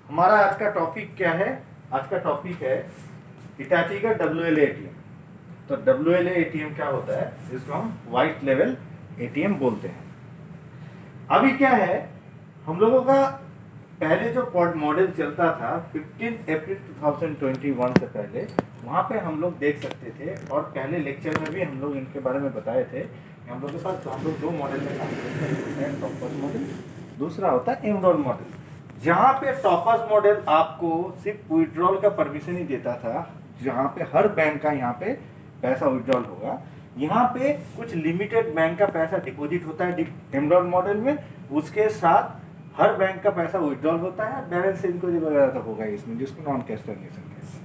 हमारा आज का टॉपिक क्या है? आज का टॉपिक है हिटाची का WLA ATM। तो WLA ATM क्या होता है? जिसको हम वाइट लेवल ATM बोलते हैं। अभी क्या है, हम लोगों का पहले जो मॉडल चलता था 15 अप्रैल 2021 से पहले, वहाँ पे हम लोग देख सकते थे, और पहले लेक्चर में भी हम लोग इनके बारे में बताए थे कि हम लोग के पास हम लोग दो मॉडल में काम करते हैं। एक है टॉपर्स मॉडल, दूसरा होता है एमरोल मॉडल। जहाँ पे टॉपर्स मॉडल आपको सिर्फ विड्रॉल का परमिशन ही देता था, जहाँ पे हर बैंक का यहाँ पे पैसा विड्रॉल होगा। यहाँ पे कुछ लिमिटेड बैंक का पैसा डिपॉजिट होता है एमरोल मॉडल में, उसके साथ हर बैंक का पैसा विड्रॉल होता है, बैलेंस इंक्वायरी वगैरह तो होगा इसमें, जिसको नॉन कैश ट्रांजेक्शन कहते हैं।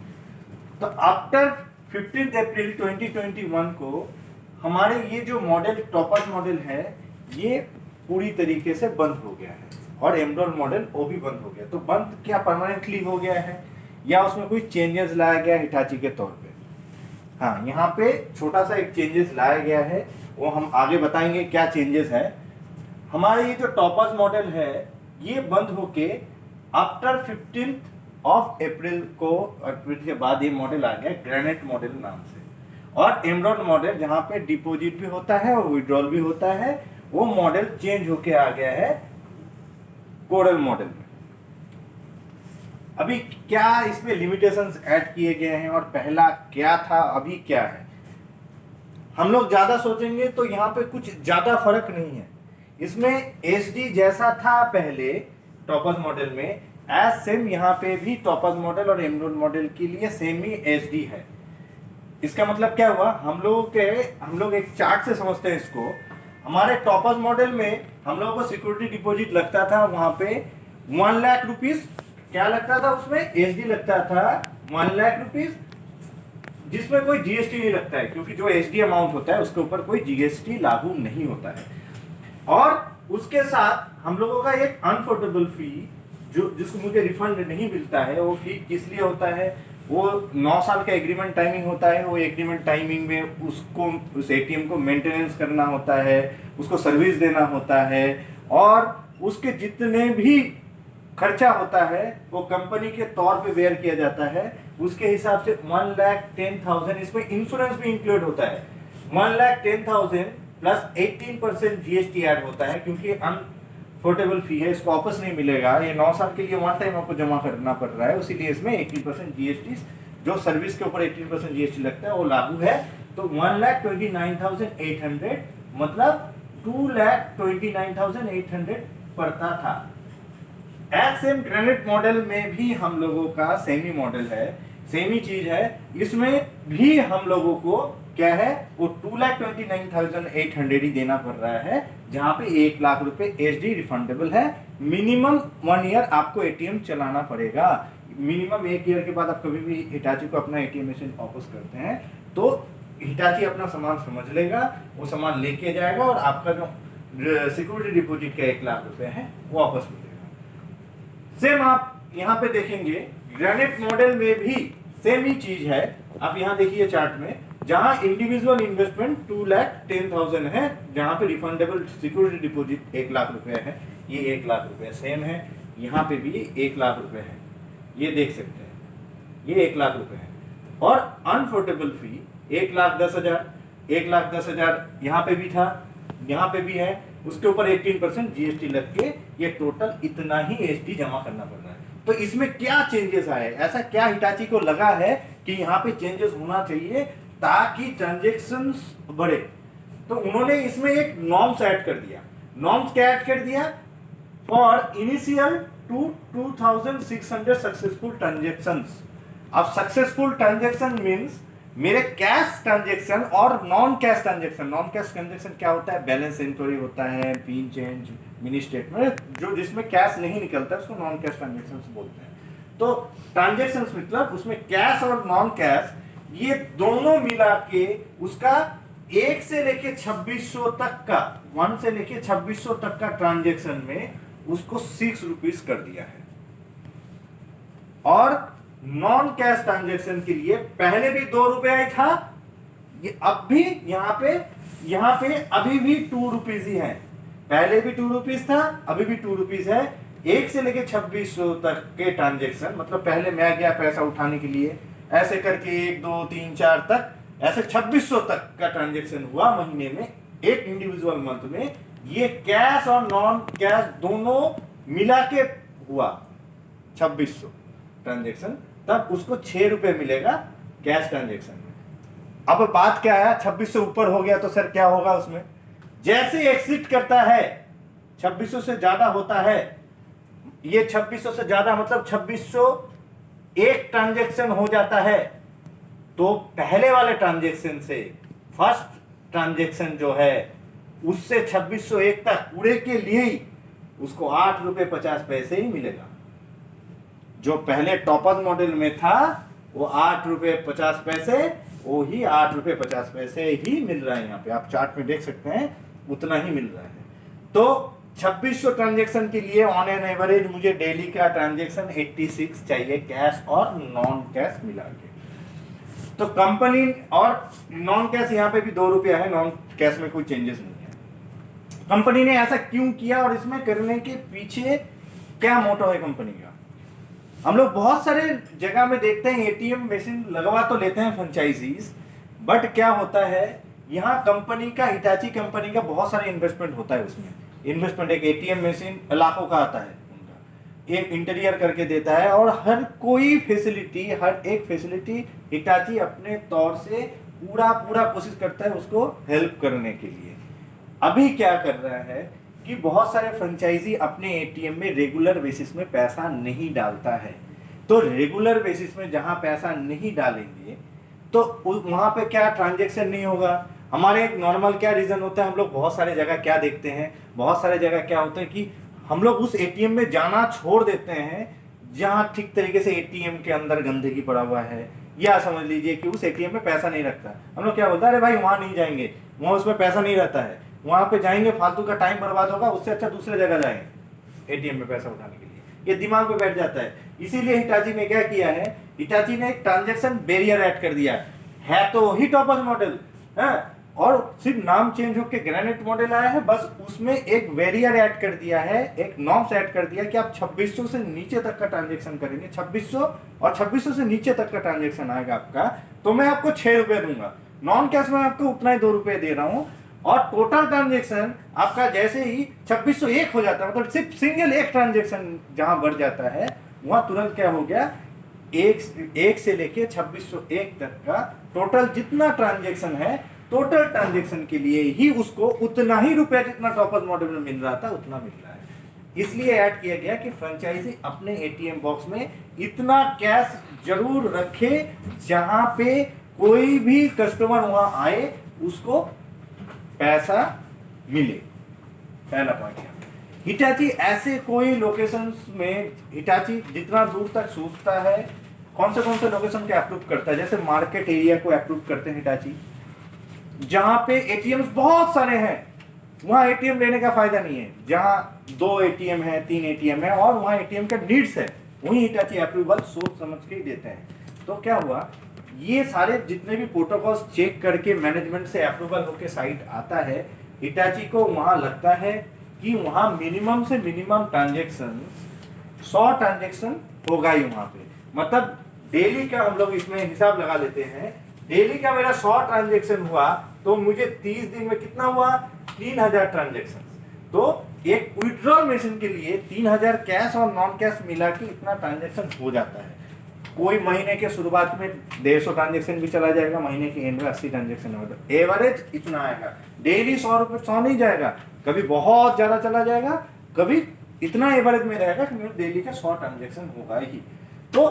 तो आफ्टर 15 अप्रैल 2021 को हमारे ये जो मॉडल टॉपर्स मॉडल है ये पूरी तरीके से बंद हो गया है, और एमरोल मॉडल वो भी बंद हो गया। तो बंद क्या परमानेंटली हो गया है, या उसमें कोई चेंजेस लाया गया हिटाची के तौर पे? हाँ, यहाँ पे छोटा सा एक चेंजेस लाया गया है, वो हम आगे बताएंगे क्या चेंजेस है। हमारे ये जो टॉपर्स मॉडल है ये बंद होके आफ्टर 15 अप्रैल को, अप्रैल के बाद ये मॉडल आ गया ग्रेनेट मॉडल नाम से। और एमरोल मॉडल जहाँ पे डिपॉजिट भी होता है और विड्रॉल भी होता है, वो मॉडल चेंज होके आ गया है कोरल मॉडल में। अभी क्या इसमें लिमिटेशंस ऐड किए गए हैं, और पहला क्या था अभी क्या है? हम लोग ज्यादा सोचेंगे तो यहाँ पे कुछ ज्यादा फर्क नहीं है। इसमें SD जैसा था पहले टॉपर्स मॉडल में, एज सेम यहाँ पे भी टॉपर्स मॉडल और एमरोल मॉडल के लिए सेम ही SD है। इसका मतलब क्या हुआ, हम लोग एक चार्ट से समझते हैं इसको। हमारे टॉपर्स मॉडल में हम लोगों को सिक्योरिटी डिपॉजिट लगता था वहां पे 1 लाख रुपीज। क्या लगता था उसमें? SD लगता था 1 लाख रुपीज, जिसमें कोई GST नहीं लगता है, क्योंकि जो SD अमाउंट होता है उसके ऊपर कोई GST लागू नहीं होता है। और उसके साथ हम लोगों का एक अनफोर्डेबल फी, जिसको मुझे रिफंड नहीं मिलता है, वो फी किस लिए होता है? वो 9 साल का एग्रीमेंट टाइमिंग होता है। वो एग्रीमेंट टाइमिंग में उसको उस ATM को मेंटेनेंस करना होता है, उसको सर्विस देना होता है, और उसके जितने भी खर्चा होता है वो कंपनी के तौर पे बेयर किया जाता है। उसके हिसाब से 1,10,000, इसमें इंश्योरेंस भी इंक्लूड होता है। 1,10,000 प्लस 18% GST ऐड होता है, क्योंकि अनफोर्डेबल फी है, इसको वापस नहीं मिलेगा। ये 9 साल के लिए वन टाइम आपको जमा करना पड़ रहा है, इसीलिए इसमें 18% GST, जो सर्विस के ऊपर 18% GST लगता है वो लागू है। तो 1,29,800 मतलब 2,29,800 पड़ता था। एज सेम ग्रेनेट मॉडल में भी हम लोगों का सेमी मॉडल है, सेमी चीज है। इसमें भी हम लोगों को क्या है, वो 2,29,800 ही देना पड़ रहा है, जहां पे 1 लाख रुपए SD रिफंडेबल है। मिनिमम 1 ईयर आपको ATM चलाना पड़ेगा। मिनिमम 1 ईयर के बाद आप कभी भी हिटाची को अपना ATM मशीन वापस करते हैं तो हिटाची अपना सामान समझ लेगा, वो सामान लेके जाएगा, और आपका जो सिक्योरिटी डिपॉजिट का 1 लाख रुपए है वो वापस मिलेगा। सेम आप यहाँ पे देखेंगे ग्रेनेट मॉडल में भी सेम ही चीज है। आप यहाँ देखिए चार्ट में, जहां इंडिविजुअल इन्वेस्टमेंट 2,10,000 है, जहां पे रिफंडेबल सिक्योरिटी डिपॉजिट 1 लाख रुपए है, ये 1 लाख रुपए सेम है। यहाँ पे भी 1 लाख रुपए है, ये देख सकते हैं, ये 1 लाख रुपए है। और अनफोर्डेबल फी 1,10,000, 1,10,000 यहाँ पे भी था, यहाँ पे भी है, उसके ऊपर 18% GST लग के ये टोटल इतना ही SD जमा करना पड़ रहा है। तो इसमें क्या चेंजेस आए, ऐसा क्या हिटाची को लगा है कि यहाँ पे चेंजेस होना चाहिए ताकि ट्रांजेक्शन्स बढ़े? तो उन्होंने इसमें एक नॉर्म्स ऐड कर दिया। नॉर्म्स क्या ऐड कर दिया? For initial 2,600 successful transactions. अब सक्सेसफुल ट्रांजेक्शन मीन्स मेरे कैश ट्रांजेक्शन और non cash transaction. Non cash transaction क्या होता है? बैलेंस इंक्वायरी होता है, पिन चेंज, मिनी स्टेटमेंट, जो जिसमें कैश नहीं निकलता है उसको नॉन कैश ट्रांजेक्शन बोलते हैं। तो ट्रांजेक्शन मतलब उसमें कैश और नॉन कैश ये दोनों मिला के उसका 1 से लेके 2600 तक का, 1 से लेके 2600 तक का ट्रांजेक्शन में उसको 6 रुपीज कर दिया है। और नॉन कैश ट्रांजेक्शन के लिए पहले भी 2 रुपए था, ये अब भी यहाँ पे अभी भी 2 रुपीज ही है। पहले भी 2 रुपीज था, अभी भी 2 रुपीज है। 1 से लेके 2600 तक के ट्रांजेक्शन, मतलब पहले मैं गया पैसा उठाने के लिए, ऐसे करके 1 2 3 4 तक, ऐसे 2600 तक का ट्रांजेक्शन हुआ महीने में, एक इंडिविजुअल मंथ में, ये कैश और नॉन कैश दोनों मिला के हुआ 2600 ट्रांजेक्शन, तब उसको 6 रुपए मिलेगा कैश ट्रांजेक्शन में। अब बात क्या है, 2600 से ऊपर हो गया तो सर क्या होगा उसमें, जैसे एक्सिट करता है 2600 से ज्यादा होता है, ये 2600 से ज्यादा मतलब 2600 एक ट्रांजेक्शन हो जाता है, तो पहले वाले ट्रांजेक्शन से फर्स्ट ट्रांजेक्शन जो है उससे 2601 तक पूरे के लिए ही उसको 8 रुपए 50 पैसे ही मिलेगा। जो पहले टॉपर्स मॉडल में था वो 8 रुपए 50 पैसे, वो ही 8 रुपए 50 पैसे ही मिल रहा है। यहाँ पे आप चार्ट में देख सकते हैं उतना ही मिल रहा है। तो 2600 ट्रांजेक्शन के लिए ऑन एन एवरेज मुझे डेली का ट्रांजेक्शन 86 चाहिए, कैश और नॉन कैश मिला के। तो कंपनी और नॉन कैश यहाँ पे भी 2 रुपया है, नॉन कैश में कोई चेंजेस नहीं है। कंपनी ने ऐसा क्यों किया और इसमें करने के पीछे क्या मोटो है कंपनी का। हम लोग बहुत सारे जगह में देखते हैं एटीएम मशीन लगवा तो लेते हैं फ्रेंचाइजीज, बट क्या होता है यहाँ कंपनी का, हिटाची कंपनी का बहुत सारे इन्वेस्टमेंट होता है। उसमें इन्वेस्टमेंट, एक एटीएम मशीन लाखों का आता है उनका, एक इंटीरियर करके देता है, और हर कोई फैसिलिटी, हर एक फैसिलिटी हिटाची अपने तौर से पूरा कोशिश करता है उसको हेल्प करने के लिए। अभी क्या कर रहा है कि बहुत सारे फ्रेंचाइजी अपने एटीएम में रेगुलर बेसिस में पैसा नहीं डालता है। तो रेगुलर बेसिस में जहां पैसा नहीं डालेंगे तो वहां पे क्या ट्रांजैक्शन नहीं होगा। हमारे एक नॉर्मल क्या रीजन होता है, हम लोग बहुत सारे जगह क्या देखते हैं, बहुत सारे जगह क्या होता है कि हम लोग उस एटीएम में जाना छोड़ देते हैं जहां ठीक तरीके से एटीएम के अंदर गंदगी पड़ा हुआ है, या समझ लीजिए कि उस एटीएम में पैसा नहीं रखता। हम लोग क्या बोलते हैं, अरे भाई वहां नहीं जाएंगे, वहां उसमें पैसा नहीं रहता है, वहां पे जाएंगे फालतू का टाइम बर्बाद होगा, उससे अच्छा दूसरे जगह जाएंगे एटीएम में पैसा उठाने के लिए। ये दिमाग में बैठ जाता है। इसीलिए हिटाची ने क्या किया है, हिटाची ने एक ट्रांजैक्शन बैरियर ऐड कर दिया है। तो वही टॉपर्स मॉडल है और सिर्फ नाम चेंज होकर ग्रेनाइट मॉडल आया है, बस उसमें एक बैरियर ऐड कर दिया है, एक नॉर्म्स ऐड कर दिया कि आप 2600 से नीचे तक का ट्रांजैक्शन करेंगे, 2600 और 2600 से नीचे तक का ट्रांजैक्शन आएगा आपका तो मैं आपको 6 रुपए दूंगा। नॉन कैश में आपको उतना ही 2 रुपए दे रहा हूं, और टोटल ट्रांजैक्शन आपका जैसे ही 2601 हो जाता है, मतलब सिर्फ सिंगल एक ट्रांजैक्शन जहां बढ़ जाता है वहां तुरंत क्या हो गया, एक से लेके 2601 तक का टोटल जितना ट्रांजैक्शन है, टोटल ट्रांजैक्शन के लिए ही उसको उतना ही रुपया जितना टॉपर्स मॉडल में मिल रहा था उतना मिल रहा है। इसलिए ऐड किया गया कि फ्रेंचाइजी अपने एटीएम बॉक्स में इतना कैश जरूर रखे जहां पे कोई भी कस्टमर वहां आए उसको पैसा मिले। पहला पॉइंट है। हिटाची ऐसे कोई लोकेशंस में, हिटाची जितना दूर तक सोचता है कौन से लोकेशन को अप्रूव करता है, जैसे मार्केट एरिया को अप्रूव करते हैं हिटाची, जहां पे एटीएम्स बहुत सारे हैं वहां एटीएम लेने का फायदा नहीं है। जहां 2 एटीएम है, 3 एटीएम है और वहां एटीएम का नीड्स है, वही हिटाची अप्रूवल सोच समझ के ही देते हैं। तो क्या हुआ, ये सारे जितने भी प्रोटोकॉल्स चेक करके मैनेजमेंट से अप्रूवल होके साइट आता है, हिटाची को वहां लगता है कि वहां मिनिमम से मिनिमम ट्रांजैक्शन 100 ट्रांजैक्शन होगा ही वहां पे। मतलब डेली का हम लोग इसमें हिसाब लगा लेते हैं, डेली का मेरा 100 ट्रांजैक्शन हुआ तो मुझे 30 दिन में कितना हुआ, 3000 ट्रांजैक्शन। तो एक विड्रॉल मशीन के लिए 3000 कैश और नॉन कैश मिला के इतना ट्रांजैक्शन हो जाता है। कोई महीने के शुरुआत में 150 ट्रांजैक्शन भी चला जाएगा, महीने के एंड में 80 ट्रांजैक्शन होगा, तो एवरेज इतना आएगा। डेली 100 नहीं जाएगा, कभी बहुत ज्यादा चला जाएगा, कभी इतना एवरेज में रहेगा कि मेरे डेली का 100 ट्रांजैक्शन होगा ही। तो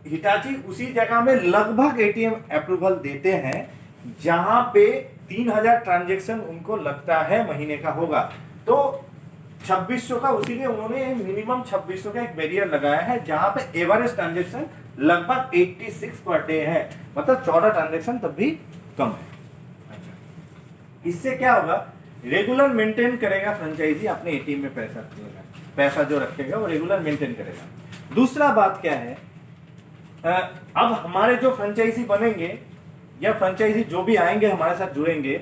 हिटाची उसी जगह में लगभग एटीएम अप्रूवल देते हैं जहां पे 3000 ट्रांजैक्शन उनको लगता है महीने का होगा। तो 2600 का, उसीलिए उन्होंने मिनिमम 2600 का एक बैरियर लगाया है जहां पे एवरेज ट्रांजैक्शन लगभग 86 पर डे है, मतलब 14 ट्रांजैक्शन तब भी कम है। अच्छा, इससे क्या होगा, रेगुलर मेंटेन करेगा फ्रेंचाइजी अपने एटीएम में पैसा जो रखेगा वो रेगुलर मेंटेन करेगा। दूसरा बात क्या है, अब हमारे जो फ्रेंचाइजी बनेंगे या फ्रेंचाइजी जो भी आएंगे हमारे साथ जुड़ेंगे,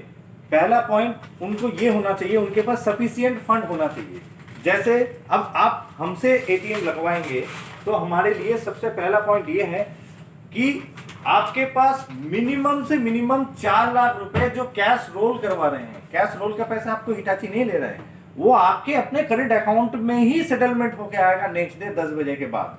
पहला पॉइंट उनको ये होना चाहिए, उनके पास सफिशिएंट फंड होना चाहिए। जैसे अब आप हमसे एटीएम लगवाएंगे तो हमारे लिए सबसे पहला पॉइंट ये है कि आपके पास मिनिमम से मिनिमम 4 लाख रुपए जो कैश रोल करवा रहे हैं, कैश रोल का पैसा आपको हिटाची नहीं ले रहा है, वो आपके अपने करंट अकाउंट में ही सेटलमेंट होके आएगा नेक्स्ट डे 10 बजे के बाद,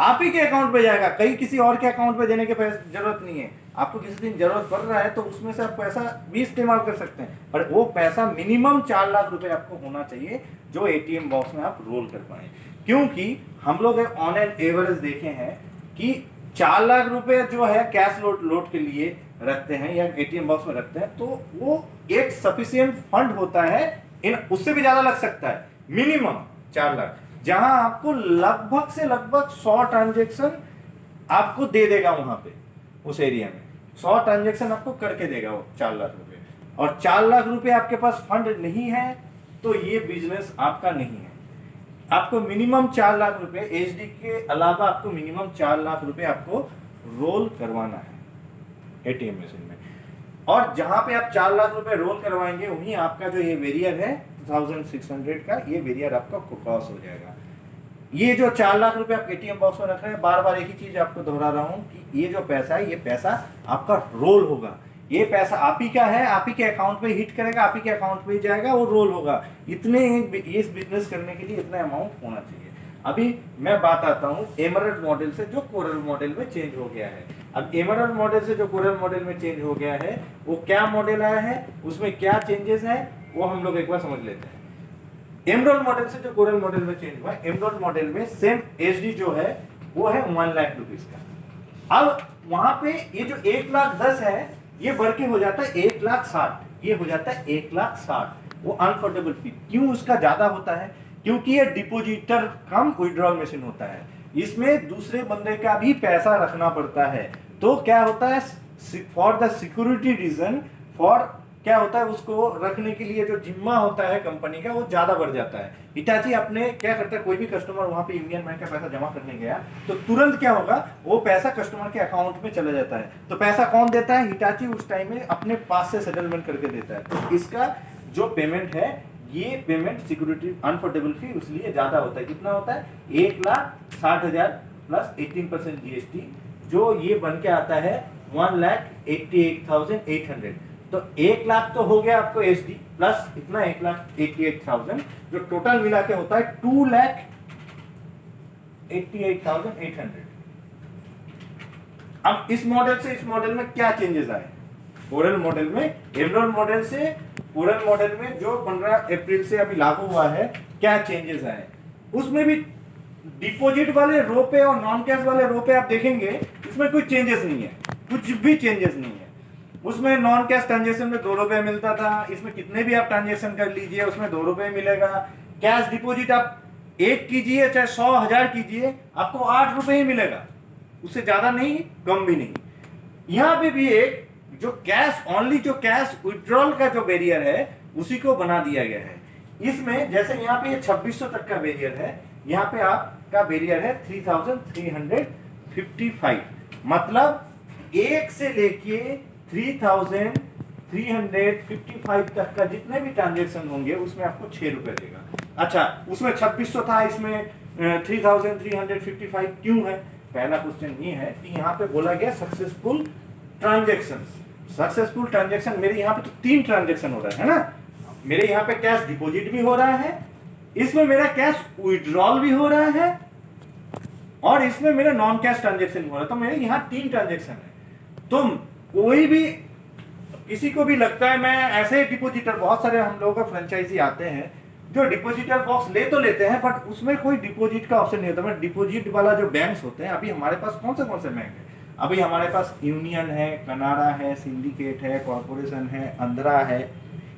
आप ही के अकाउंट पे जाएगा, कहीं किसी और के अकाउंट पे देने की जरूरत नहीं है। आपको किसी दिन जरूरत पड़ रहा है तो उसमें से आप पैसा भी इस्तेमाल कर सकते हैं, पर वो पैसा मिनिमम 4 लाख रुपए आपको होना चाहिए जो एटीएम बॉक्स में आप रोल कर पाए। क्योंकि हम लोग ऑन एन एवरेज देखे हैं कि 4 लाख रुपए जो है कैश लोड के लिए रखते हैं या एटीएम बॉक्स में रखते हैं, तो वो एक सफिशियंट फंड होता है। उससे भी ज्यादा लग सकता है, मिनिमम 4 लाख, जहां आपको लगभग से लगभग 100 ट्रांजेक्शन आपको दे देगा, वहां पे उस एरिया में 100 ट्रांजेक्शन आपको करके देगा वो 4 लाख रुपए। और 4 लाख रुपए आपके पास फंड नहीं है तो ये बिजनेस आपका नहीं है। आपको मिनिमम 4 लाख रुपए एचडी के अलावा आपको मिनिमम 4 लाख रुपए आपको रोल करवाना है एटीएम मशीन में। और जहां पे आप 4 लाख रुपए रोल करवाएंगे वहीं आपका जो ये वेरियर है 2600 का, ये वेरियर आपका क्रॉस हो जाएगा। ये जो 4 लाख रुपए आप एटीएम बॉक्स में रख रहे हैं, बार बार एक ही चीज आपको दोहरा रहा हूं कि ये जो पैसा है, ये पैसा आपका रोल होगा, ये पैसा आप ही का है, आप ही के अकाउंट पे हिट करेगा, आप ही के अकाउंट पे जाएगा, वो रोल होगा। इतने इस बिजनेस करने के लिए इतना अमाउंट होना चाहिए। अभी मैं बात आता हूँ एमरल्ड मॉडल से जो कोरल मॉडल में चेंज हो गया है। अब एमरल्ड मॉडल से जो कोरल मॉडल में चेंज हो गया है, वो क्या मॉडल आया है, उसमें क्या चेंजेस है, वो हम लोग एक बार समझ लेते हैं। एमरल्ड मॉडल से जो कोरल मॉडल में चेंज हुआ, एमरल्ड मॉडल में सेम एचडी जो है वो है 1 लाख रुपीज का। अब वहां पे ये जो 1,10,000 है, ये बढ़ के हो जाता है 1,60,000, ये हो जाता है 1,60,000। वो अनफोर्डेबल फी क्यों उसका ज्यादा होता है, क्योंकि ये डिपोजिटर कम विड्रॉल मशीन होता है, इसमें दूसरे बंदे का भी पैसा रखना पड़ता है। तो क्या होता है, for the security reason, for क्या होता है, उसको रखने के लिए जो जिम्मा होता है कंपनी का वो ज्यादा बढ़ जाता है। हिटाची अपने क्या करता है, कोई भी कस्टमर वहां पे इंडियन बैंक का पैसा जमा करने गया तो तुरंत क्या होगा, वो पैसा कस्टमर के अकाउंट में चला जाता है। तो पैसा कौन देता है, हिटाची उस टाइम में अपने पास से सेटलमेंट करके देता है। तो इसका जो पेमेंट है, ये पेमेंट सिक्योरिटी अनफोर्डेबल फी इसलिए ज्यादा होता है। कितना होता है, 1,60,000 प्लस 18% जीएसटी, जो ये बन के आता है 1,88,800। तो 1 लाख तो हो गया आपको एचडी, प्लस इतना 1,88,000, जो टोटल मिला के होता है 2,88,800। अब इस मॉडल से इस मॉडल में क्या चेंजेस आए, कोरल मॉडल में, एमरल्ड मॉडल से कोरल मॉडल में जो 15 अप्रैल से अभी लागू हुआ है, क्या चेंजेस आए। उसमें भी डिपॉजिट वाले रो पे और नॉन कैश वाले रो पे आप देखेंगे इसमें कोई चेंजेस नहीं है, कुछ भी चेंजेस नहीं है। उसमें नॉन कैश ट्रांजेक्शन में 2 रुपए मिलता था, इसमें कितने भी आप ट्रांजेक्शन कर लीजिए उसमें 2 रुपए मिलेगा। कैश डिपॉजिट आप 1 कीजिए चाहे 100,000 कीजिए, आपको 8 रुपए ही मिलेगा, उससे ज्यादा नहीं, कम भी नहीं। यहाँ पे भी एक जो कैश ओनली, जो कैश विड्रॉल का जो बैरियर है उसी को बना दिया गया है। इसमें जैसे यहाँ पे 2600 तक का बैरियर है, यहाँ पे आपका बैरियर है 3,355, मतलब 1 से लेके 3,355 तक का जितने भी ट्रांजेक्शन होंगे उसमें आपको 6 रुपए देगा। अच्छा, उसमें 2600 था, इसमें 3,355 क्यों है? पहला क्वेश्चन ये है कि यहाँ पे बोला गया सक्सेसफुल ट्रांजेक्शन। सक्सेसफुल ट्रांजेक्शन मेरे यहाँ पे तो 3 ट्रांजेक्शन हो रहा है ना, मेरे यहाँ पे कैश डिपॉजिट भी हो रहा है, इसमें मेरा कैश विड्रॉल भी हो रहा है, और इसमें मेरा नॉन कैश ट्रांजेक्शन हो रहा है। तो मेरे यहाँ 3 ट्रांजेक्शन है। तुम कोई भी, किसी को भी लगता है, मैं ऐसे डिपॉजिटर, बहुत सारे हम लोगों का फ्रेंचाइजी आते हैं जो डिपॉजिटर बॉक्स ले तो लेते हैं बट उसमें कोई डिपॉजिट का ऑप्शन नहीं होता। बट डिपॉजिट वाला जो बैंक्स होते हैं, अभी हमारे पास कौन से बैंक है, अभी हमारे पास यूनियन है, कनाडा है, सिंडिकेट है, कॉर्पोरेशन है, आंध्रा है,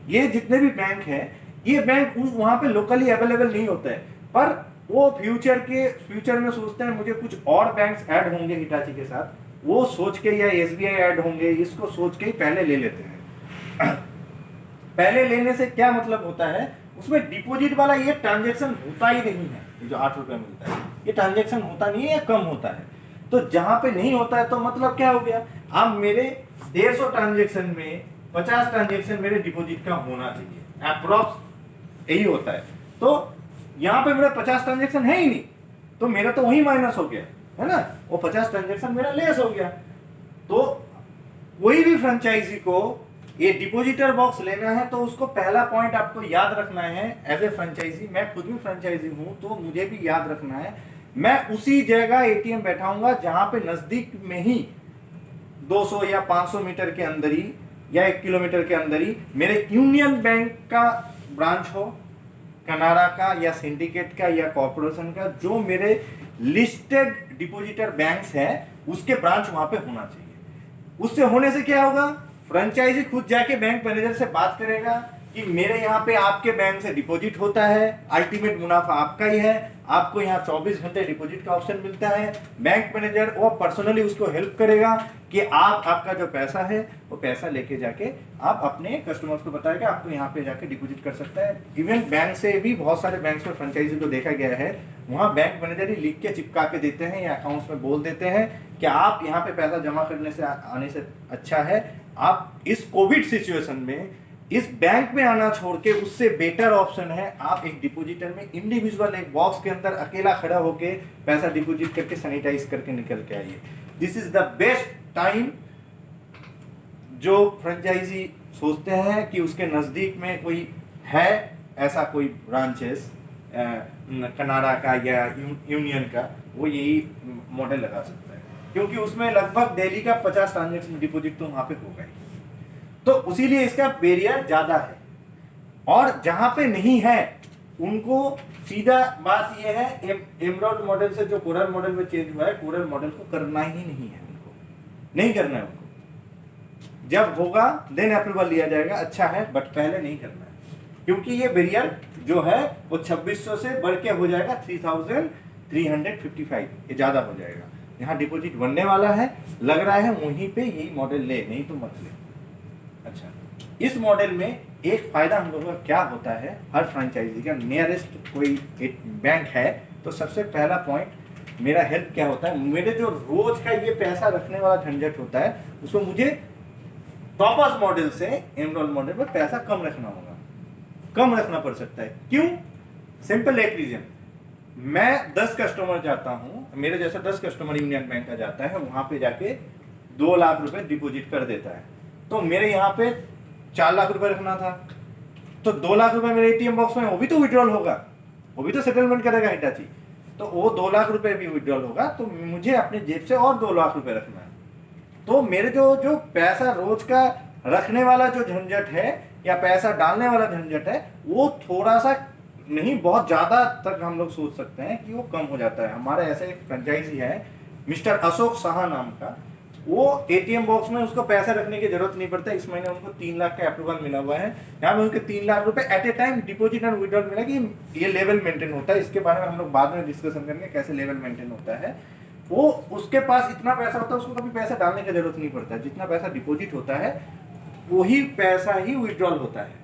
ये जितने भी बैंक है, ये बैंक वहां पे लोकली अवेलेबल नहीं होते हैं, पर वो फ्यूचर में सोचते हैं मुझे कुछ और बैंक्स ऐड होंगे हिटाची के साथ, वो सोच के, या एसबीआई ऐड होंगे, इसको सोच के ही पहले ले लेते हैं। पहले लेने से क्या मतलब होता है, उसमें डिपॉजिट वाला ये ट्रांजेक्शन होता ही नहीं है, ये जो 8 रुपए मिलता है ये ट्रांजेक्शन होता नहीं है या कम होता है। तो जहां पे नहीं होता है तो मतलब क्या हो गया, अब मेरे 150 ट्रांजेक्शन में 50 ट्रांजेक्शन मेरे डिपॉजिट का होना चाहिए, अप्रोक्स यही होता है। तो यहाँ पे मेरा 50 ट्रांजेक्शन है ही नहीं, तो मेरा तो वही माइनस हो गया है ना, वो 50 ट्रांजेक्शन मेरा लेस हो गया। तो कोई भी फ्रेंचाइजी को ये डिपॉजिटर बॉक्स लेना है तो उसको पहला पॉइंट आपको याद रखना है, एज ए फ्रेंचाइजी, मैं खुद भी फ्रेंचाइजी हूं तो मुझे भी याद रखना है, मैं उसी जगह एटीएम बैठाऊंगा जहां पे नजदीक में ही 200 या 500 मीटर के अंदर ही या 1 किलोमीटर के अंदर ही मेरे यूनियन बैंक का ब्रांच हो, कनारा का या सिंडिकेट का या कॉर्पोरेशन का, जो मेरे लिस्टेड डिपॉजिटर बैंक्स है उसके ब्रांच वहां पे होना चाहिए। उससे होने से क्या होगा, फ्रेंचाइजी खुद जाके बैंक मैनेजर से बात करेगा कि मेरे यहाँ पे आपके बैंक से डिपॉजिट होता है, अल्टीमेट मुनाफा आपका ही है, आपको यहाँ 24 घंटे डिपॉजिट का ऑप्शन मिलता है। बैंक मैनेजर वो पर्सनली उसको हेल्प करेगा कि आपका जो पैसा है वो पैसा लेके जाके आप अपने कस्टमर्स को बताएगा, आपको यहाँ पे जाके डिपॉजिट कर सकता है। इवन बैंक से भी बहुत सारे बैंक में फ्रेंचाइजी को देखा गया है, वहाँ बैंक मैनेजर ही लिख के चिपका के देते हैं या अकाउंट्स में बोल देते हैं कि आप यहाँ पे पैसा जमा करने से आने से अच्छा है आप इस कोविड सिचुएशन में इस बैंक में आना छोड़ के, उससे बेटर ऑप्शन है आप एक डिपॉजिटर में इंडिविजुअल एक बॉक्स के अंदर अकेला खड़ा होके पैसा डिपॉजिट करके सैनिटाइज करके निकल के आइए। This is the best time जो फ्रेंचाइजी सोचते हैं कि उसके नजदीक में कोई है ऐसा कोई ब्रांचेस कनाडा का या यूनियन का, वो यही मॉडल लगा सकता है, क्योंकि उसमें लगभग डेली का 50 ट्रांजेक्शन डिपॉजिट तो वहां पे होगा ही, तो इसीलिए इसका बैरियर ज्यादा है। और जहां पे नहीं है उनको सीधा बात यह है, एमराल्ड मॉडल से जो कोरल मॉडल में चेंज हुआ है, कोरल मॉडल को करना ही नहीं है, उनको नहीं करना है, उनको जब होगा देन अप्रूवल लिया जाएगा, अच्छा है, बट पहले नहीं करना है, क्योंकि ये बैरियर जो है वो 2600 से बढ़ के हो जाएगा 3355, ये ज्यादा हो जाएगा। यहाँ डिपॉजिट बनने वाला है, लग रहा है वहीं पे यही मॉडल ले, नहीं तो मत ले। अच्छा, इस मॉडल में एक फायदा हम लोगों का क्या होता है, हर फ्रेंचाइजी का नियरेस्ट कोई एक बैंक है तो सबसे पहला पॉइंट मेरा हेल्प क्या होता है, मेरे जो रोज का ये पैसा रखने वाला झंझट होता है उसको मुझे टॉपर्स मॉडल से एमराल्ड मॉडल में पैसा कम रखना होगा, कम रखना पड़ सकता है। क्यों? सिंपल एक रीजन, मैं 10 कस्टमर जाता हूं, मेरे जैसा 10 कस्टमर यूनियन बैंक का जाता है, वहां पे जाके 2 लाख रुपए डिपॉजिट कर देता है, तो मेरे यहाँ पे 4 लाख रुपए रखना था, तो 2 लाख रुपए मेरे एटीएम बॉक्स में, वो भी तो विड्रॉल होगा, वो भी तो सेटलमेंट करेगा हिटाची, तो वो 2 लाख रुपए भी विड्रॉल होगा, तो मुझे अपने जेब से और 2 लाख रुपए रखना है। तो मेरे जो पैसा रोज का रखने वाला जो झंझट है या पैसा डालने वाला झंझट है, वो थोड़ा सा नहीं बहुत ज्यादा तक हम लोग सोच सकते हैं कि वो कम हो जाता है। हमारे ऐसे एक फ्रेंचाइजी है मिस्टर अशोक शाह नाम का, वो एटीएम बॉक्स में उसको पैसा रखने की जरूरत नहीं पड़ता। इस महीने उनको 3 लाख का अप्रूवल मिला हुआ है, यहाँ पे उनके 3 लाख रुपए एट ए टाइम डिपॉजिट और विड्रॉल मिला कि ये लेवल मेंटेन होता है। इसके बारे में हम लोग बाद में डिस्कशन करेंगे कैसे लेवल मेंटेन होता है। वो उसके पास इतना पैसा होता है, उसको कभी पैसा डालने की जरूरत नहीं पड़ता, जितना पैसा डिपॉजिट होता है वही पैसा ही विड्रॉल होता है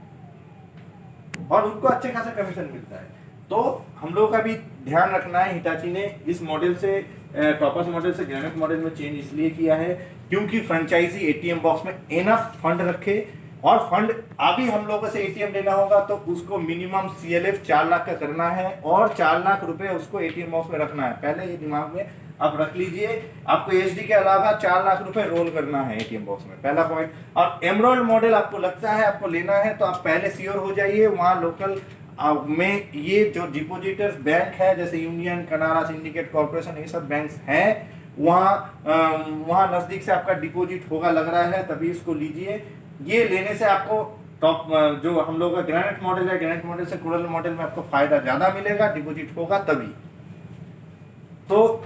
और उनको अच्छे खासा कमीशन मिलता है। तो हम लोगों का भी ध्यान रखना है, हिटाची ने इस मॉडल से टॉपर्स मॉडल से ग्रेनेट मॉडल में चेंज इसलिए किया है क्योंकि फ्रेंचाइजी एटीएम बॉक्स में इनफ फंड रखे, और फंड अभी हम लोगों से एटीएम लेना होगा तो उसको मिनिमम सीएलएफ 4 लाख का करना है और 4 लाख रुपए उसको एटीएम बॉक्स में रखना है। पहले ये दिमाग में आप रख लीजिए, आपको एचडी के अलावा 4 लाख रुपए रोल करना है एटीएम बॉक्स में, पहला पॉइंट। और एमराल्ड मॉडल आपको लगता है आपको लेना है तो आप पहले श्योर हो जाइए, वहाँ लोकल में ये जो डिपॉजिटर्स बैंक है जैसे यूनियन, कनारा, सिंडिकेट, कॉर्पोरेशन, ये सब बैंक्स हैं, वहाँ नजदीक से आपका डिपॉजिट होगा लग रहा है, तभी इसको लीजिए। ये लेने से आपको टॉप जो हम लोग का ग्रेनेट मॉडल है, ग्रेनेट मॉडल से कोरल मॉडल में आपको फायदा ज्यादा मिलेगा, डिपॉजिट होगा तभी। तो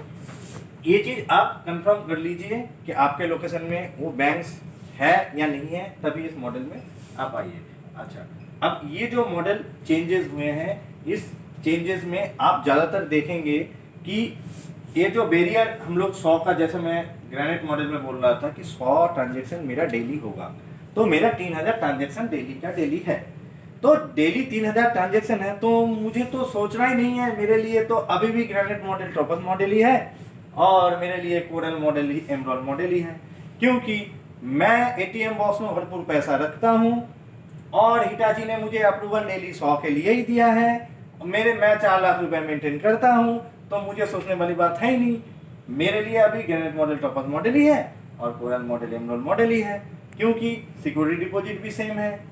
ये चीज आप कंफर्म कर लीजिए कि आपके लोकेशन में वो बैंक्स है या नहीं है, तभी इस मॉडल में आप आइए। अच्छा, अब ये जो मॉडल चेंजेस हुए हैं, इस चेंजेस में आप ज़्यादातर देखेंगे कि ये जो बैरियर हम लोग 100 का, जैसे मैं ग्रेनेट मॉडल में बोल रहा था कि 100 ट्रांजेक्शन मेरा डेली होगा, तो मेरा 3000 ट्रांजेक्शन डेली का डेली है। तो डेली 3000 ट्रांजेक्शन है तो मुझे तो सोचना ही नहीं है, मेरे लिए तो अभी भी ग्रेनेट मॉडल टॉपर्स मॉडल ही है और मेरे लिए कोरल मॉडल ही एमराल्ड मॉडल ही है, क्योंकि मैं एटीएम बॉक्स में भरपूर पैसा रखता हूँ और हिटाची ने मुझे अप्रूवल डेली 100 के लिए ही दिया है मैं 4 लाख रुपए मेंटेन करता हूं, तो मुझे सोचने वाली बात है ही नहीं। मेरे लिए अभी ग्रेनेट मॉडल टॉपअप मॉडल ही है और कोरल मॉडल एमरोल मॉडल ही है, क्योंकि सिक्योरिटी डिपॉजिट भी सेम है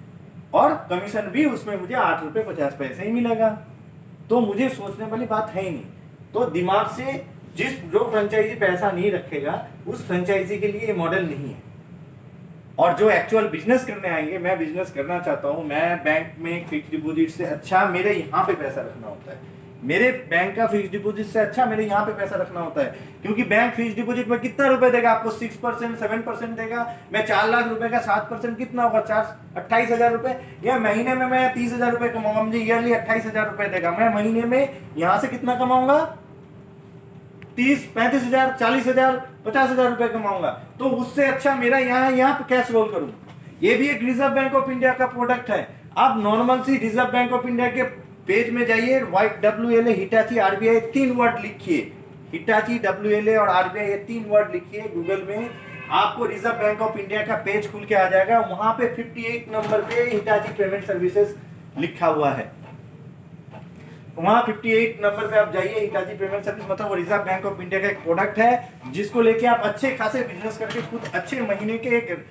और कमीशन भी उसमें मुझे 8 रुपये 50 पैसे ही मिलेगा। तो मुझे सोचने वाली बात है ही नहीं। तो दिमाग से जो फ्रेंचाइजी पैसा नहीं रखेगा उस फ्रेंचाइजी के लिए ये मॉडल नहीं है। और जो एक्चुअल बिजनेस करने आएंगे, मैं बिजनेस करना चाहता हूं, मैं बैंक में फिक्स डिपॉजिट से अच्छा मेरे यहाँ पे पैसा रखना होता है। मेरे बैंक का फिक्स डिपॉजिट से अच्छा मेरे यहाँ पे पैसा रखना होता है, क्योंकि बैंक फिक्स डिपॉजिट में कितना रुपए देगा आपको? 6% 7% देगा। मैं 4 लाख रुपए का 7% कितना होगा? 28,000 रुपए। या महीने में मैं 30,000 रुपए कमाऊंगा, मुझे ईयरली 28,000 रुपए देगा। मैं महीने में यहाँ से कितना कमाऊंगा? 30, 35,000, 40,000, 50,000 रुपए कमाऊंगा। तो उससे अच्छा मेरा यहाँ पे कैश रोल करूं। ये भी एक रिजर्व बैंक ऑफ इंडिया का प्रोडक्ट है। आप नॉर्मल सी रिजर्व बैंक ऑफ इंडिया के पेज में जाइए, WLA, हिटाची, RBI 3 वर्ड लिखिए। हिटाची, WLA और RBI ये 3 वर्ड लिखिए गूगल में, आपको रिजर्व बैंक ऑफ इंडिया का पेज खुल के आ जाएगा। वहां पे 58 नंबर पे हिटाची पेमेंट सर्विसेज लिखा हुआ है। वहां 58 नंबर पे आप जाइए। हिटाची पेमेंट सर्विस मतलब वो रिजर्व बैंक ऑफ इंडिया का एक प्रोडक्ट है, जिसको लेके आप अच्छे खासे बिजनेस करके खुद अच्छे महीने के एक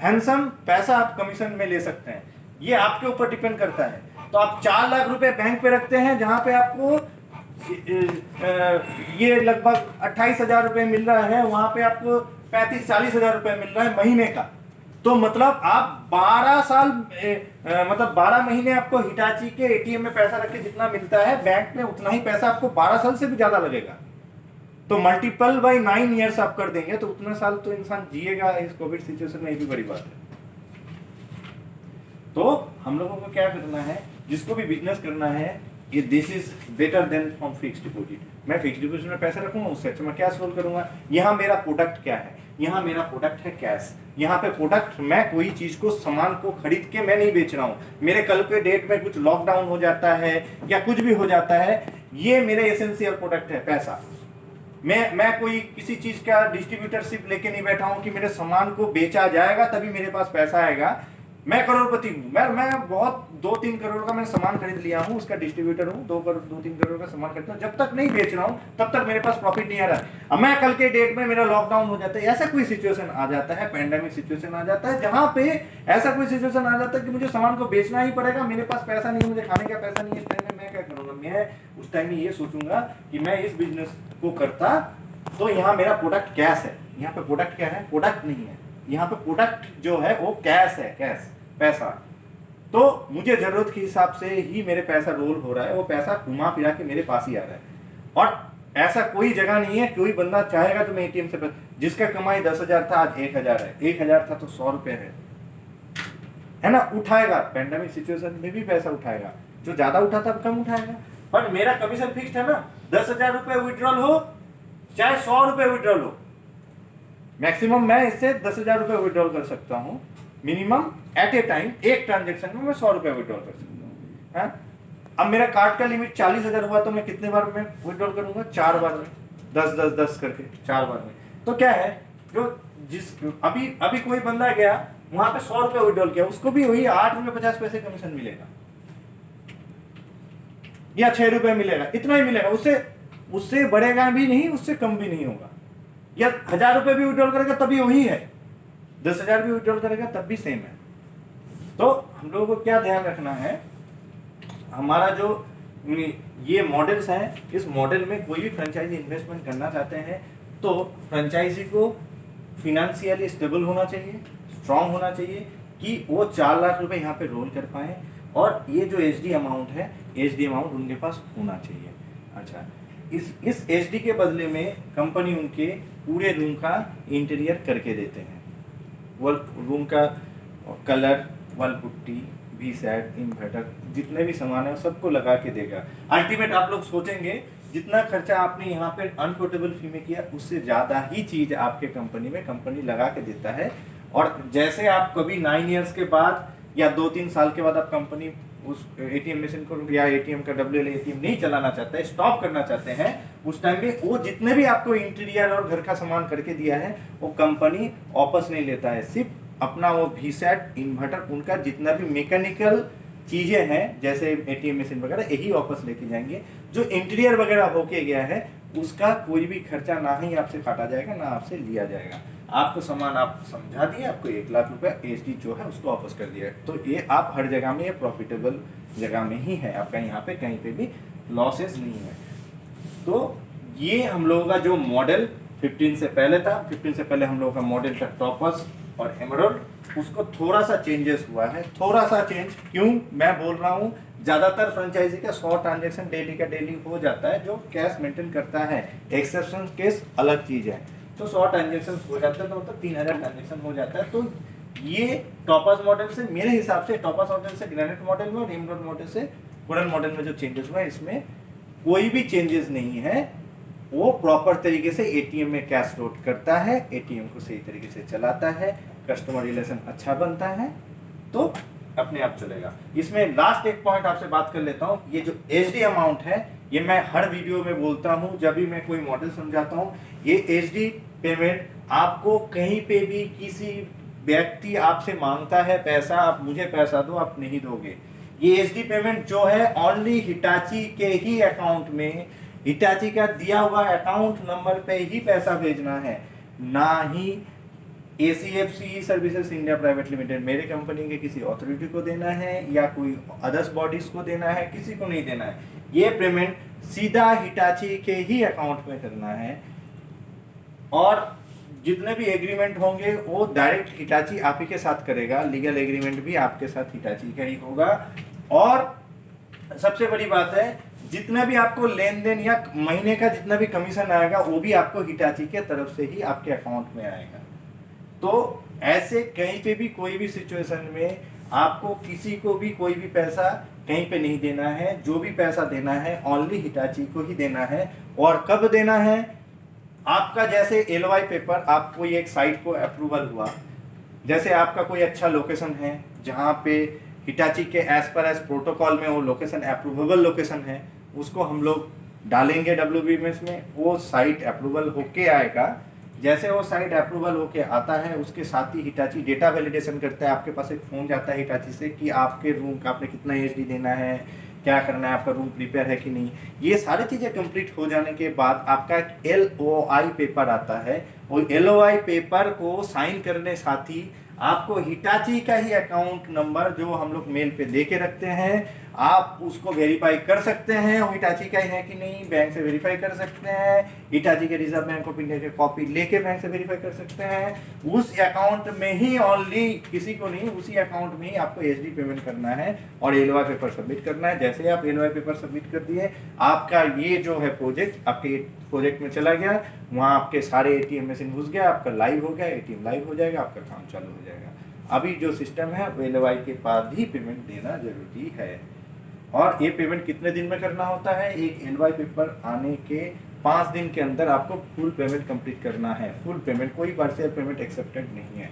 हैंडसम पैसा आप कमीशन में ले सकते हैं। ये आपके ऊपर डिपेंड करता है। तो आप 4 लाख रुपए बैंक पे रखते हैं, जहां पे आपको ये लगभग 28,000 रुपए मिल रहा है, वहां पे आपको 35-40,000 रुपए मिल रहा है महीने का। तो मतलब आप 12 साल मतलब 12 महीने आपको हिटाची के एटीएम में पैसा रख के जितना मिलता है बैंक में, उतना ही पैसा आपको 12 साल से भी ज्यादा लगेगा। तो मल्टीपल बाई 9 ईयर्स आप कर देंगे तो उतना साल तो इंसान जिएगा इस कोविड सिचुएशन में। ये भी बड़ी बात है। तो हम लोगों को क्या करना है, जिसको भी बिजनेस करना है, ये this is better than from fix deposit. मैं फिक्स डिपॉजिट में पैसा रखूंगा, उससे अच्छा मैं कैश रोल करूंगा। यहाँ मेरा प्रोडक्ट क्या है? यहाँ मेरा प्रोडक्ट है कैश। यहाँ पे प्रोडक्ट, मैं कोई चीज को, सामान को खरीद के मैं नहीं बेच रहा हूँ। मेरे कल के डेट में कुछ लॉकडाउन हो जाता है या कुछ भी हो जाता है, ये मेरे एसेंशियल प्रोडक्ट है पैसा। मैं कोई किसी चीज का डिस्ट्रीब्यूटरशिप लेके नहीं बैठा हूँ कि मेरे सामान को बेचा जाएगा तभी मेरे पास पैसा आएगा। मैं करोड़पति हूँ, मैं बहुत 2-3 करोड़ का मैं सामान खरीद लिया हूँ, उसका डिस्ट्रीब्यूटर हूँ, 2-3 करोड़ का सामान खरीदता हूँ। जब तक नहीं बेच रहा हूँ तब तक मेरे पास प्रॉफिट नहीं आ रहा है। अब मैं कल के डेट में मेरा लॉकडाउन हो जाता है, ऐसा कोई सिचुएशन आ जाता है, पैंडेमिक सिचुएशन आ जाता है, जहां पे ऐसा कोई सिचुएशन आ जाता है कि मुझे सामान को बेचना ही पड़ेगा, मेरे पास पैसा नहीं, मुझे खाने का पैसा नहीं है। इस टाइम में मैं क्या करूंगा? मैं उस टाइम में ये सोचूंगा कि मैं इस बिजनेस को करता तो यहाँ मेरा प्रोडक्ट कैश है। यहाँ पे प्रोडक्ट क्या है? प्रोडक्ट नहीं है। यहाँ पे प्रोडक्ट जो है वो कैश है, कैश पैसा। तो मुझे जरूरत के हिसाब से ही मेरे पैसा रोल हो रहा है, वो पैसा घुमा फिरा के मेरे पास ही आ रहा है। और ऐसा कोई जगह नहीं है, कोई बंदा चाहेगा तो मैं एटीएम से जिसका कमाई 10,000 था आज 1,000 है, 1,000 था तो 100 रुपए है ना, उठाएगा। पेंडेमिक सिचुएशन में भी पैसा उठाएगा, जो ज्यादा उठा था कम उठाएगा। पर मेरा कमीशन फिक्स्ड है ना, 10,000 रुपए विड्रॉल हो चाहे 100 रुपए विड्रॉल हो, मैक्सिमम मैं इससे 10,000 रुपए विड्रॉल कर सकता हूँ। मिनिमम एट ए टाइम एक ट्रांजेक्शन में मैं 100 रुपए विड्रॉल कर सकता हूँ। अब मेरा कार्ड का लिमिट 40,000 हुआ तो मैं कितने बार में विड्रॉल करूंगा? 4 बार में, 10-10-10 करके 4 बार में। तो क्या है, जो अभी कोई बंदा गया वहां पे 100 रुपए विड्रॉल किया, उसको भी वही 8 रुपए 50 पैसे कमीशन मिलेगा या 6 रुपए मिलेगा, इतना ही मिलेगा। उससे बढ़ेगा भी नहीं, उससे कम भी नहीं होगा। या 1,000 रुपए भी विड्रॉल करेगा तभी वही है, 10,000 भी विड्रॉल करेगा तब भी सेम है। तो हम लोगों को क्या ध्यान रखना है, हमारा जो ये मॉडल्स हैं, इस मॉडल में कोई भी फ्रेंचाइजी इन्वेस्टमेंट करना चाहते हैं तो फ्रेंचाइजी को फिनेंशियली स्टेबल होना चाहिए, स्ट्रांग होना चाहिए कि वो 4 लाख रुपए यहाँ पे रोल कर पाए, और ये जो एचडी अमाउंट है, एचडी अमाउंट उनके पास होना चाहिए। अच्छा, इस एचडी के बदले में कंपनी उनके पूरे रूम का इंटीरियर करके देते हैं। रूम का colour, wall putty, V set, inverter, जितने भी सामान है सबको लगा के देगा। अल्टीमेट आप लोग सोचेंगे जितना खर्चा आपने यहाँ पे अनपोर्टेबल फी में किया, उससे ज़्यादा ही चीज़ आपके कंपनी में कंपनी लगा के देता है। और जैसे आप कभी 9 ईयर्स के बाद या 2-3 साल के बाद आप कंपनी उस एटीएम मशीन को या एटीएम का WLA एटीएम नहीं चलाना चाहते हैं, स्टॉप करना चाहते हैं, उस टाइम में वो जितने भी आपको इंटीरियर और घर का सामान करके दिया है वो कंपनी वापस नहीं लेता है। सिर्फ अपना वो वी सेट, इन्वर्टर, उनका जितना भी मैकेनिकल चीजें हैं जैसे एटीएम मशीन वगैरह यही वापस लेके जाएंगे। जो इंटीरियर वगैरह होके गया है उसका कोई भी खर्चा ना ही आपसे काटा जाएगा ना आपसे लिया जाएगा। आपको सामान आप समझा दिए, आपको 1 लाख रुपए एचडी जो है उसको वापस कर दिया। तो ये आप हर जगह में, ये प्रॉफिटेबल जगह में ही है, आपका यहाँ पे कहीं पे भी लॉसेस नहीं है। तो ये हम लोगों का जो मॉडल 15 से पहले था, 15 से पहले हम लोगों का मॉडल था टॉपर्स और एमराल्ड, उसको थोड़ा सा चेंजेस हुआ है। थोड़ा सा चेंज क्यों मैं बोल रहा हूँ, ज्यादातर फ्रेंचाइजी का 100 ट्रांजेक्शन डेली का डेली हो जाता है जो कैश मेंटेन करता है। एक्सेप्शन केस अलग चीज है। तो 100 ट्रांजेक्शन हो जाता है तो मतलब 3000 ट्रांजेक्शन हो जाता है। तो ये टॉपर्स मॉडल से, मेरे हिसाब से टॉपर्स मॉडल से ग्रेनाइट मॉडल में और एमराल्ड मॉडल से कोरल मॉडल में जो चेंजेस हुआ है इसमें कोई भी चेंजेस नहीं है। वो प्रॉपर तरीके से एटीएम में कैश लोड करता है, एटीएम को सही तरीके से चलाता है, कस्टमर रिलेशन अच्छा बनता है तो अपने आप चलेगा। इसमें लास्ट एक पॉइंट आपसे बात कर लेता हूँ। ये जो एचडी अमाउंट है ये मैं हर वीडियो में बोलता हूँ, जब भी मैं कोई मॉडल समझाता हूँ, ये एचडी पेमेंट आपको कहीं पे भी किसी व्यक्ति आपसे मांगता है पैसा, आप मुझे पैसा दो, आप नहीं दोगे। ये एचडी पेमेंट जो है ओनली हिटाची के ही अकाउंट में, हिटाची का दिया हुआ अकाउंट नंबर पे ही पैसा भेजना है, ना ही ACFC services India private limited मेरे कंपनी के किसी अथॉरिटी को देना है या कोई अदर्स बॉडीज को देना है, किसी को नहीं देना है। ये पेमेंट सीधा हिटाची के ही अकाउंट में करना है और जितने भी एग्रीमेंट होंगे वो डायरेक्ट हिटाची आप ही के साथ करेगा, लीगल एग्रीमेंट भी आपके साथ हिटाची का ही होगा। और सबसे बड़ी बात है, जितना भी आपको लेन देन या महीने का जितना भी कमीशन आएगा वो भी आपको हिटाची के तरफ से ही आपके अकाउंट में आएगा। तो ऐसे कहीं पे भी कोई भी सिचुएशन में आपको किसी को भी कोई भी पैसा कहीं पे नहीं देना है। जो भी पैसा देना है ओनली हिटाची को ही देना है। और कब देना है, आपका जैसे LOI पेपर, आप कोई एक साइट को अप्रूवल हुआ, जैसे आपका कोई अच्छा लोकेशन है जहाँ पे हिटाची के एज पर एज प्रोटोकॉल में वो लोकेशन अप्रूवेबल लोकेशन है, उसको हम लोग डालेंगे WBMS में, वो साइट अप्रूवल होके आएगा। जैसे वो साइट अप्रूवल होके आता है उसके साथ ही हिटाची डेटा वैलिडेशन करता है। आपके पास एक फोन जाता है हिटाची से कि आपके रूम का आपने कितना एचडी देना है, क्या करना है, आपका रूम प्रिपेयर है कि नहीं। ये सारी चीज़ें कंप्लीट हो जाने के बाद आपका एक LOI पेपर आता है। वो LOI पेपर को साइन करने साथ ही आपको हिटाची का ही अकाउंट नंबर जो हम लोग मेल पे दे के रखते हैं, आप उसको वेरीफाई कर सकते हैं हिटाची का ही है कि नहीं, बैंक से वेरीफाई कर सकते हैं, हिटाची के रिजर्व बैंक ऑफ इंडिया के कॉपी लेके बैंक से वेरीफाई कर सकते हैं। उस अकाउंट में ही ओनली, किसी को नहीं, उसी अकाउंट में ही आपको एचडी पेमेंट करना है और LOI पेपर सबमिट करना है। जैसे आप LOI पेपर सबमिट कर दिए, आपका ये जो है प्रोजेक्ट आपके प्रोजेक्ट में चला गया, वहाँ आपके सारे ATM मशीन घुस गया, आपका लाइव हो गया, ATM लाइव हो जाएगा, आपका काम चालू हो जाएगा। अभी जो सिस्टम है LOI के बाद ही पेमेंट देना जरूरी है। और ये पेमेंट कितने दिन में करना होता है, एक LOI पेपर आने के 5 दिन के अंदर आपको फुल पेमेंट कंप्लीट करना है। फुल पेमेंट, कोई पार्शियल पेमेंट एक्सेप्टेड नहीं है।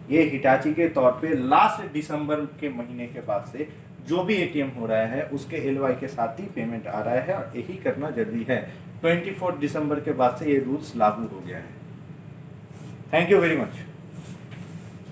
ये हिटाची के तौर पे लास्ट दिसंबर के महीने के बाद से जो भी ATM हो रहा है उसके LOI के साथ ही पेमेंट आ रहा है और यही करना जरूरी है। 24 दिसंबर के बाद से ये रूल्स लागू हो गया है। Thank you very much.